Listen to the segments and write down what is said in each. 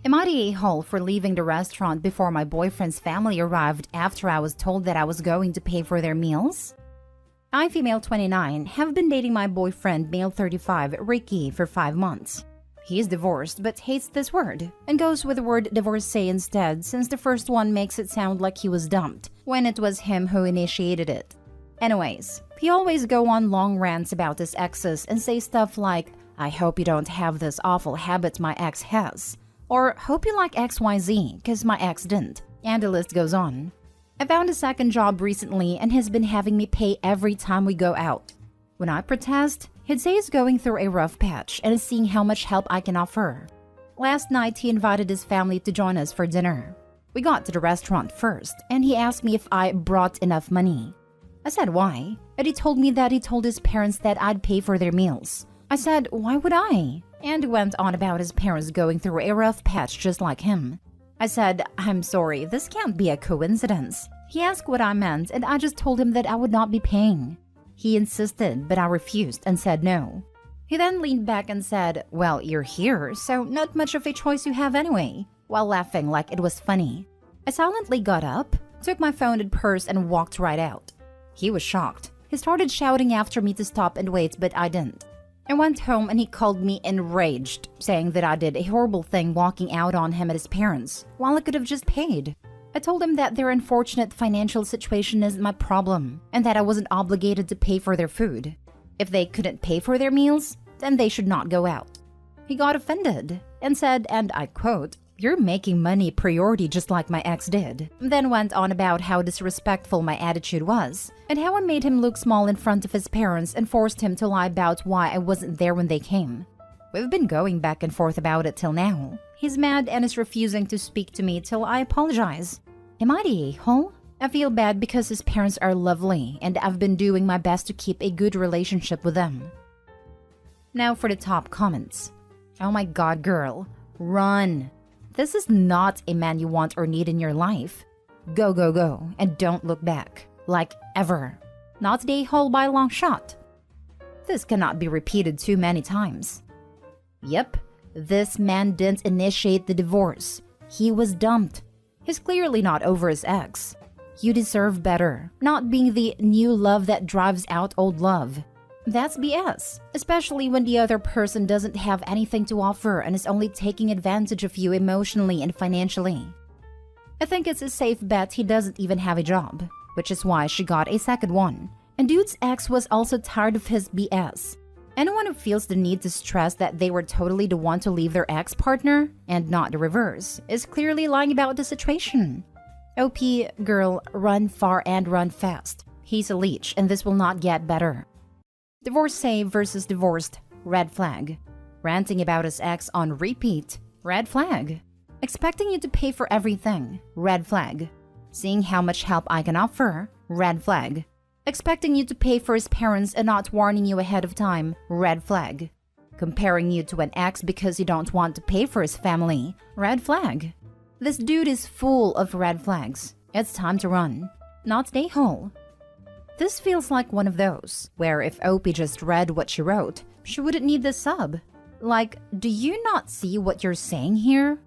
Am I the a-hole for leaving the restaurant before my boyfriend's family arrived after I was told that I was going to pay for their meals? I, female 29, have been dating my boyfriend, male 35, Ricky, for 5 months. He is divorced but hates this word and goes with the word divorcee instead, since the first one makes it sound like he was dumped when it was him who initiated it. Anyways, he always go on long rants about his exes and say stuff like, "I hope you don't have this awful habit my ex has," or "hope you like XYZ cause my ex didn't," and the list goes on. I found a second job recently and he's been having me pay every time we go out. When I protest, he'd say he's going through a rough patch and is seeing how much help I can offer. Last night, he invited his family to join us for dinner. We got to the restaurant first, and he asked me if I brought enough money. I said why, and he told me that he told his parents that I'd pay for their meals. I said, why would I? And went on about his parents going through a rough patch just like him. I said, I'm sorry, this can't be a coincidence. He asked what I meant, and I just told him that I would not be paying. He insisted, but I refused and said no. He then leaned back and said, well, you're here, so not much of a choice you have anyway, while laughing like it was funny. I silently got up, took my phone and purse, and walked right out. He was shocked. He started shouting after me to stop and wait, but I didn't. I went home and he called me enraged, saying that I did a horrible thing walking out on him at his parents, while I could have just paid. I told him that their unfortunate financial situation isn't my problem, and that I wasn't obligated to pay for their food. If they couldn't pay for their meals, then they should not go out. He got offended and said, and I quote, "You're making money priority just like my ex did," then went on about how disrespectful my attitude was, and how I made him look small in front of his parents and forced him to lie about why I wasn't there when they came. We've been going back and forth about it till now. He's mad and is refusing to speak to me till I apologize. Am I the a-hole? I feel bad because his parents are lovely, and I've been doing my best to keep a good relationship with them. Now for the top comments. Oh my god, girl. Run. This is not a man you want or need in your life. Go, go, go, and don't look back. Like, ever. Not the a-hole by a long shot. This cannot be repeated too many times. Yep, this man didn't initiate the divorce. He was dumped. He's clearly not over his ex. You deserve better, not being the new love that drives out old love. That's BS, especially when the other person doesn't have anything to offer and is only taking advantage of you emotionally and financially. I think it's a safe bet he doesn't even have a job, which is why she got a second one. And dude's ex was also tired of his BS. Anyone who feels the need to stress that they were totally the one to leave their ex-partner, and not the reverse, is clearly lying about the situation. OP, girl, run far and run fast. He's a leech, and this will not get better. Divorcee versus divorced, red flag. Ranting about his ex on repeat, red flag. Expecting you to pay for everything, red flag. Seeing how much help I can offer, red flag. Expecting you to pay for his parents and not warning you ahead of time, red flag. Comparing you to an ex because you don't want to pay for his family, red flag. This dude is full of red flags. It's time to run. Not stay home. This feels like one of those, where if Opie just read what she wrote, she wouldn't need the sub. Like, do you not see what you're saying here?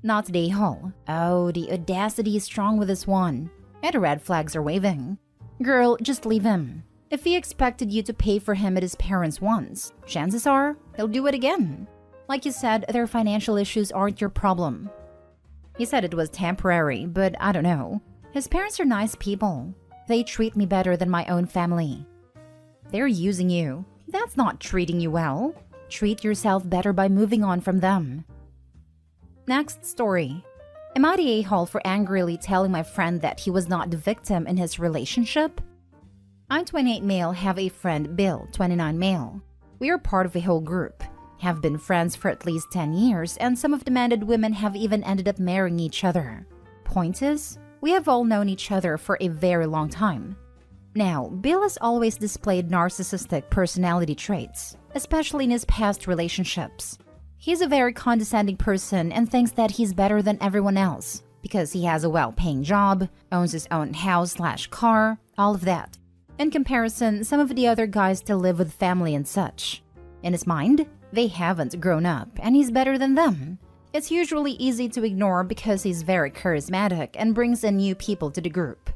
Not the a-hole. Oh, the audacity is strong with this one. And the red flags are waving. Girl, just leave him. If he expected you to pay for him at his parents once, chances are he'll do it again. Like you said, their financial issues aren't your problem. He said it was temporary, but I don't know. His parents are nice people. They treat me better than my own family. They're using you. That's not treating you well. Treat yourself better by moving on from them. Next story. Am I the a-hole for angrily telling my friend that he was not the victim in his relationship? I'm 28 male, have a friend, Bill, 29 male. We are part of a whole group, have been friends for at least 10 years, and some of the demanded women have even ended up marrying each other. Point is, we have all known each other for a very long time. Now, Bill has always displayed narcissistic personality traits, especially in his past relationships. He's a very condescending person and thinks that he's better than everyone else because he has a well-paying job, owns his own house/car, all of that. In comparison, some of the other guys still live with family and such. In his mind, they haven't grown up and he's better than them. It's usually easy to ignore because he's very charismatic and brings in new people to the group.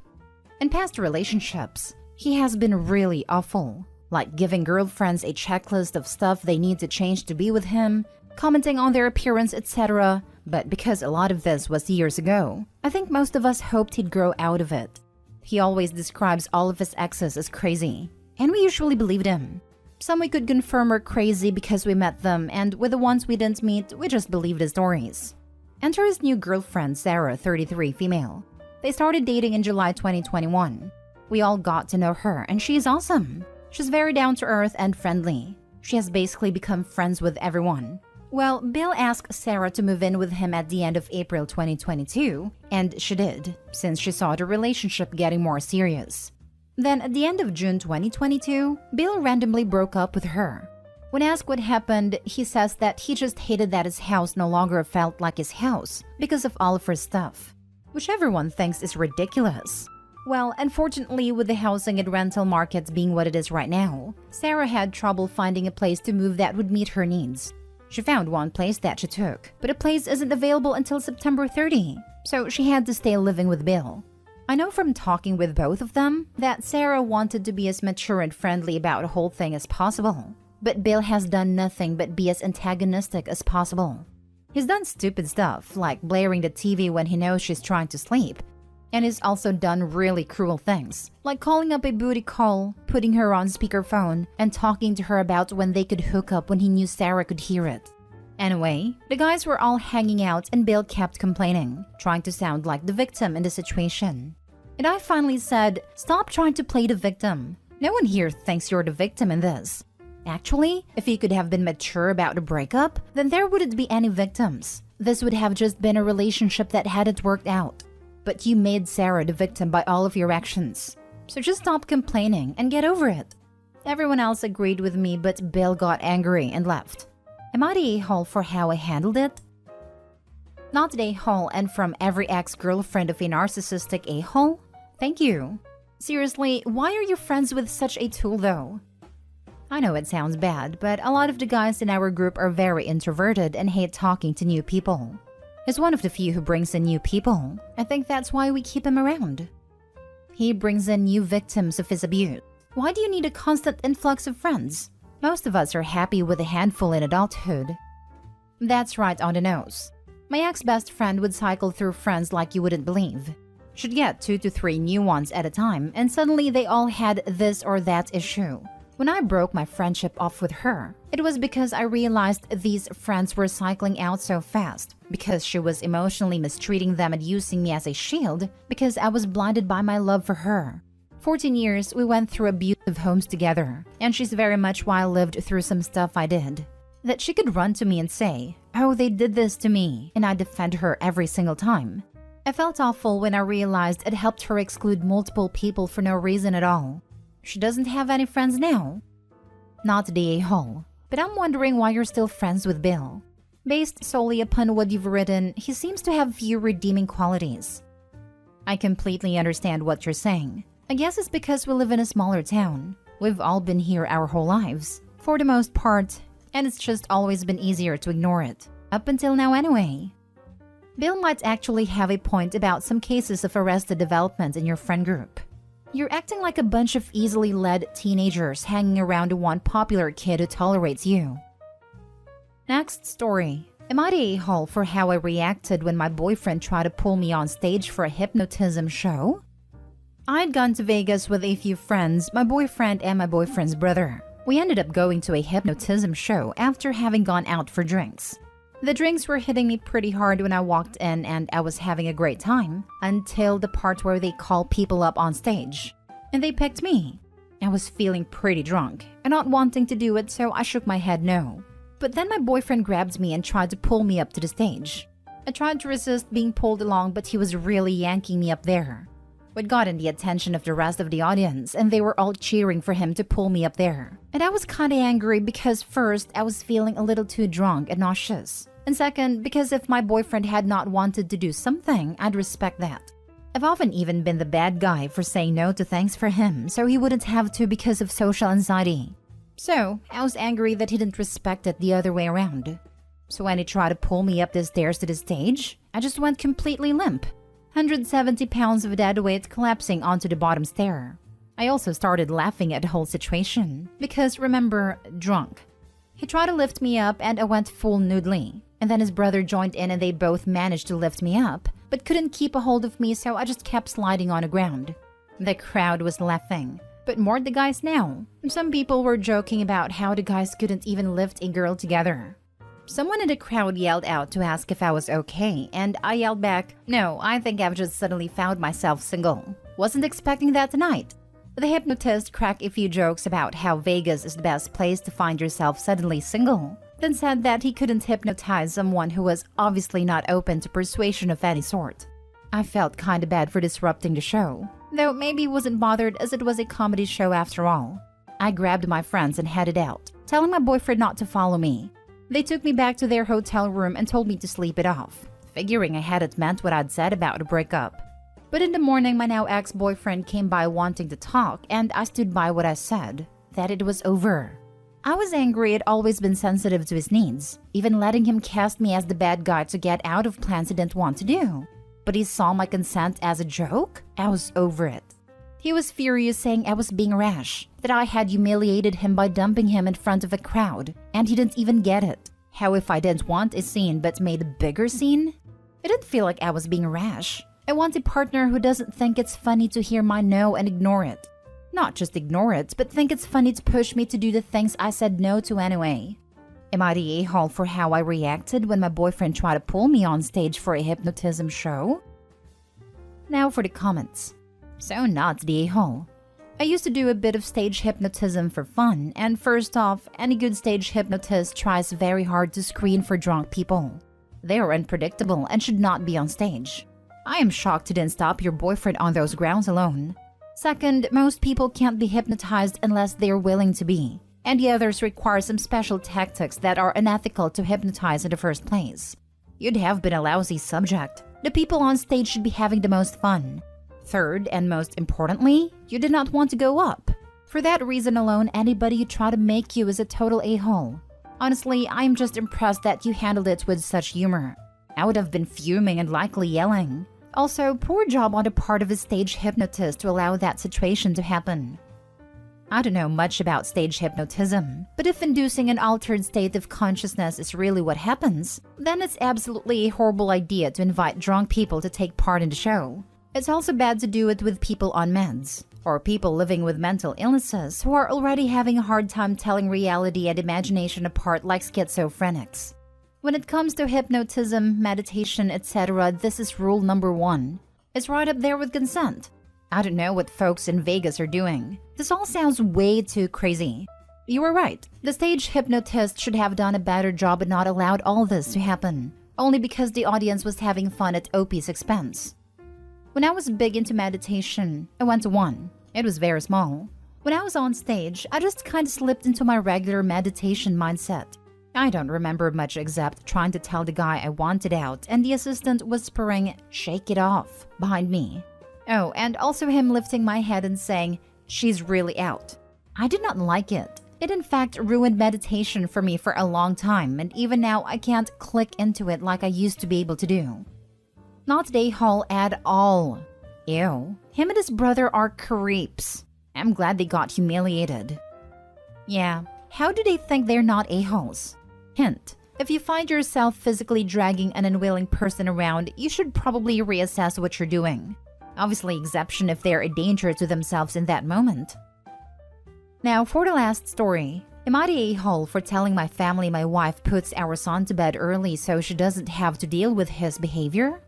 In past relationships, he has been really awful, like giving girlfriends a checklist of stuff they need to change to be with him, commenting on their appearance, etc. But because a lot of this was years ago, I think most of us hoped he'd grow out of it. He always describes all of his exes as crazy, and we usually believed him. Some we could confirm were crazy because we met them, and with the ones we didn't meet, we just believed the stories. Enter his new girlfriend, Sarah, 33, female. They started dating in July 2021. We all got to know her, and she's awesome. She's very down-to-earth and friendly. She has basically become friends with everyone. Well, Bill asked Sarah to move in with him at the end of April 2022, and she did, since she saw the relationship getting more serious. Then, at the end of June 2022, Bill randomly broke up with her. When asked what happened, he says that he just hated that his house no longer felt like his house because of all of her stuff, which everyone thinks is ridiculous. Well, unfortunately, with the housing and rental markets being what it is right now, Sarah had trouble finding a place to move that would meet her needs. She found one place that she took, but the place isn't available until September 30, so she had to stay living with Bill. I know from talking with both of them that Sarah wanted to be as mature and friendly about the whole thing as possible, but Bill has done nothing but be as antagonistic as possible. He's done stupid stuff, like blaring the TV when he knows she's trying to sleep, and he's also done really cruel things, like calling up a booty call, putting her on speakerphone, and talking to her about when they could hook up when he knew Sarah could hear it. Anyway, the guys were all hanging out and Bill kept complaining, trying to sound like the victim in the situation. And I finally said, stop trying to play the victim. No one here thinks you're the victim in this. Actually, if you could have been mature about the breakup, then there wouldn't be any victims. This would have just been a relationship that hadn't worked out. But you made Sarah the victim by all of your actions. So just stop complaining and get over it. Everyone else agreed with me, but Bill got angry and left. Am I the a-hole for how I handled it? Not the a-hole, and from every ex-girlfriend of a narcissistic a-hole? Thank you. Seriously, why are you friends with such a tool though? I know it sounds bad, but a lot of the guys in our group are very introverted and hate talking to new people. He's one of the few who brings in new people. I think that's why we keep him around. He brings in new victims of his abuse. Why do you need a constant influx of friends? Most of us are happy with a handful in adulthood. That's right on the nose. My ex-best friend would cycle through friends like you wouldn't believe. She'd get 2 to 3 new ones at a time, and suddenly they all had this or that issue. When I broke my friendship off with her, it was because I realized these friends were cycling out so fast, because she was emotionally mistreating them and using me as a shield, because I was blinded by my love for her. 14 years, we went through abusive homes together, and she's very much why I lived through some stuff I did. That she could run to me and say, "Oh, they did this to me," and I defend her every single time. I felt awful when I realized it helped her exclude multiple people for no reason at all. She doesn't have any friends now. Not the a-hole, but I'm wondering why you're still friends with Bill. Based solely upon what you've written, he seems to have few redeeming qualities. I completely understand what you're saying. I guess it's because we live in a smaller town. We've all been here our whole lives, for the most part, and it's just always been easier to ignore it. Up until now anyway. Bill might actually have a point about some cases of arrested development in your friend group. You're acting like a bunch of easily led teenagers hanging around one popular kid who tolerates you. Next story. Am I the a-hole for how I reacted when my boyfriend tried to pull me on stage for a hypnotism show? I'd gone to Vegas with a few friends, my boyfriend and my boyfriend's brother. We ended up going to a hypnotism show after having gone out for drinks. The drinks were hitting me pretty hard when I walked in and I was having a great time, until the part where they call people up on stage. And they picked me. I was feeling pretty drunk and not wanting to do it, so I shook my head no. But then my boyfriend grabbed me and tried to pull me up to the stage. I tried to resist being pulled along, but he was really yanking me up there. We'd gotten the attention of the rest of the audience, and they were all cheering for him to pull me up there. And I was kinda angry because first, I was feeling a little too drunk and nauseous. And second, because if my boyfriend had not wanted to do something, I'd respect that. I've often even been the bad guy for saying no to things for him, so he wouldn't have to because of social anxiety. So, I was angry that he didn't respect it the other way around. So when he tried to pull me up the stairs to the stage, I just went completely limp. 170 pounds of dead weight collapsing onto the bottom stair. I also started laughing at the whole situation because, remember, drunk. He tried to lift me up and I went full noodly. And then his brother joined in and they both managed to lift me up, but couldn't keep a hold of me, so I just kept sliding on the ground. The crowd was laughing, but more the guys now. Some people were joking about how the guys couldn't even lift a girl together. Someone in the crowd yelled out to ask if I was okay, and I yelled back, "No, I think I've just suddenly found myself single. Wasn't expecting that tonight." The hypnotist cracked a few jokes about how Vegas is the best place to find yourself suddenly single, then said that he couldn't hypnotize someone who was obviously not open to persuasion of any sort. I felt kinda bad for disrupting the show, though maybe wasn't bothered as it was a comedy show after all. I grabbed my friends and headed out, telling my boyfriend not to follow me. They took me back to their hotel room and told me to sleep it off, figuring I hadn't meant what I'd said about a breakup. But in the morning, my now ex-boyfriend came by wanting to talk, and I stood by what I said, that it was over. I was angry. I'd always been sensitive to his needs, even letting him cast me as the bad guy to get out of plans he didn't want to do. But he saw my consent as a joke? I was over it. He was furious, saying I was being rash, that I had humiliated him by dumping him in front of a crowd, and he didn't even get it. How if I didn't want a scene but made a bigger scene? It didn't feel like I was being rash. I want a partner who doesn't think it's funny to hear my no and ignore it. Not just ignore it, but think it's funny to push me to do the things I said no to anyway. Am I the a-hole for how I reacted when my boyfriend tried to pull me on stage for a hypnotism show? Now for the comments. So not the a-hole. I used to do a bit of stage hypnotism for fun, and first off, any good stage hypnotist tries very hard to screen for drunk people. They are unpredictable and should not be on stage. I am shocked you didn't stop your boyfriend on those grounds alone. Second, most people can't be hypnotized unless they're willing to be, and the others require some special tactics that are unethical to hypnotize in the first place. You'd have been a lousy subject. The people on stage should be having the most fun. Third, and most importantly, you did not want to go up. For that reason alone, anybody who tried to make you is a total a-hole. Honestly, I'm just impressed that you handled it with such humor. I would have been fuming and likely yelling. Also, poor job on the part of a stage hypnotist to allow that situation to happen. I don't know much about stage hypnotism, but if inducing an altered state of consciousness is really what happens, then it's absolutely a horrible idea to invite drunk people to take part in the show. It's also bad to do it with people on meds, or people living with mental illnesses who are already having a hard time telling reality and imagination apart like schizophrenics. When it comes to hypnotism, meditation, etc., this is rule number 1. It's right up there with consent. I don't know what folks in Vegas are doing. This all sounds way too crazy. You were right. The stage hypnotist should have done a better job and not allowed all this to happen, only because the audience was having fun at OP's expense. When I was big into meditation, I went to one. It was very small. When I was on stage, I just kind of slipped into my regular meditation mindset. I don't remember much except trying to tell the guy I wanted out and the assistant whispering, "Shake it off," behind me. Oh, and also him lifting my head and saying, "She's really out." I did not like it. It in fact ruined meditation for me for a long time, and even now I can't click into it like I used to be able to do. Not the a-hole at all. Ew. Him and his brother are creeps. I'm glad they got humiliated. Yeah, how do they think they're not a-holes? Hint, if you find yourself physically dragging an unwilling person around, you should probably reassess what you're doing. Obviously, exception if they're a danger to themselves in that moment. Now, for the last story. Am I the a-hole for telling my family my wife puts our son to bed early so she doesn't have to deal with his behavior?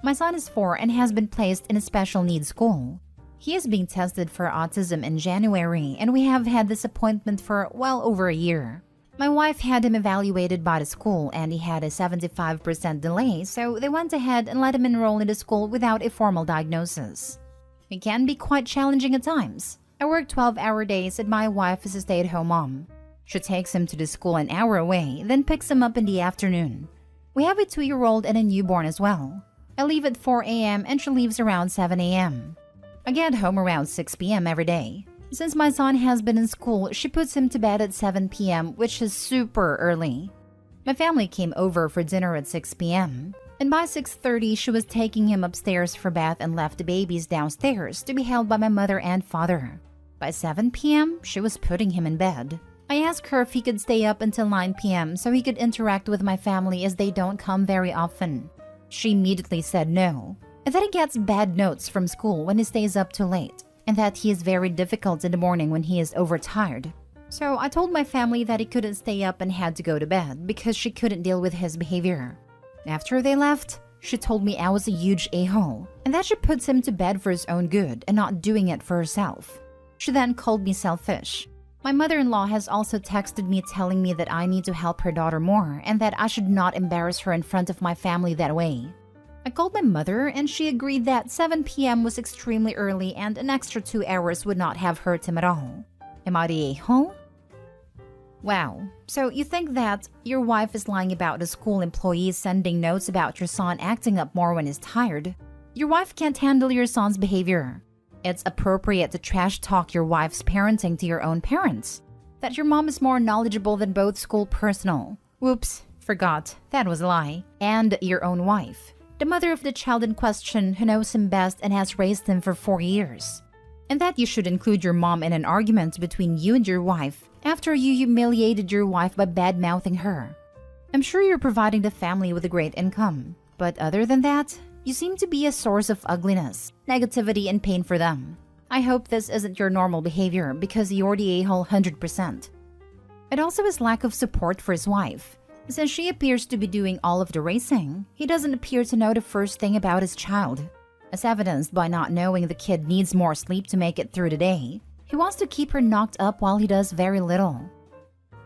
My son is 4 and has been placed in a special needs school. He is being tested for autism in January, and we have had this appointment for well over a year. My wife had him evaluated by the school and he had a 75% delay, so they went ahead and let him enroll in the school without a formal diagnosis. It can be quite challenging at times. I work 12-hour days and my wife is a stay-at-home mom. She takes him to the school an hour away, then picks him up in the afternoon. We have a 2-year-old and a newborn as well. I leave at 4 a.m. and she leaves around 7 a.m. I get home around 6 p.m. every day. Since my son has been in school, she puts him to bed at 7 p.m., which is super early. My family came over for dinner at 6 p.m. and by 6:30 she was taking him upstairs for bath and left the babies downstairs to be held by my mother and father. By 7 p.m. she was putting him in bed. I asked her if he could stay up until 9 p.m. so he could interact with my family as they don't come very often. She immediately said no, and that he gets bad notes from school when he stays up too late, and that he is very difficult in the morning when he is overtired. So I told my family that he couldn't stay up and had to go to bed because she couldn't deal with his behavior. After they left, she told me I was a huge a-hole and that she puts him to bed for his own good and not doing it for herself. She then called me selfish. My mother-in-law has also texted me telling me that I need to help her daughter more and that I should not embarrass her in front of my family that way. I called my mother and she agreed that 7 p.m. was extremely early and an extra 2 hours would not have hurt him at all. Am I the a-hole? Wow, so you think that your wife is lying about the school employees sending notes about your son acting up more when he's tired? Your wife can't handle your son's behavior. It's appropriate to trash talk your wife's parenting to your own parents. That your mom is more knowledgeable than both school personnel. Whoops, forgot, that was a lie. And your own wife, the mother of the child in question who knows him best and has raised him for 4 years. And that you should include your mom in an argument between you and your wife after you humiliated your wife by bad-mouthing her. I'm sure you're providing the family with a great income, but other than that, you seem to be a source of ugliness, negativity, and pain for them. I hope this isn't your normal behavior because you're the a-hole 100%. It also is lack of support for his wife. Since she appears to be doing all of the racing, he doesn't appear to know the first thing about his child. As evidenced by not knowing the kid needs more sleep to make it through the day, he wants to keep her knocked up while he does very little.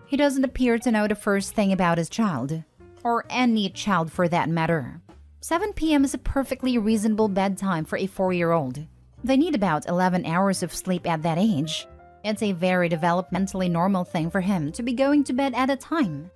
He doesn't appear to know the first thing about his child, or any child for that matter. 7 p.m. is a perfectly reasonable bedtime for a 4-year-old. They need about 11 hours of sleep at that age. It's a very developmentally normal thing for him to be going to bed at a time.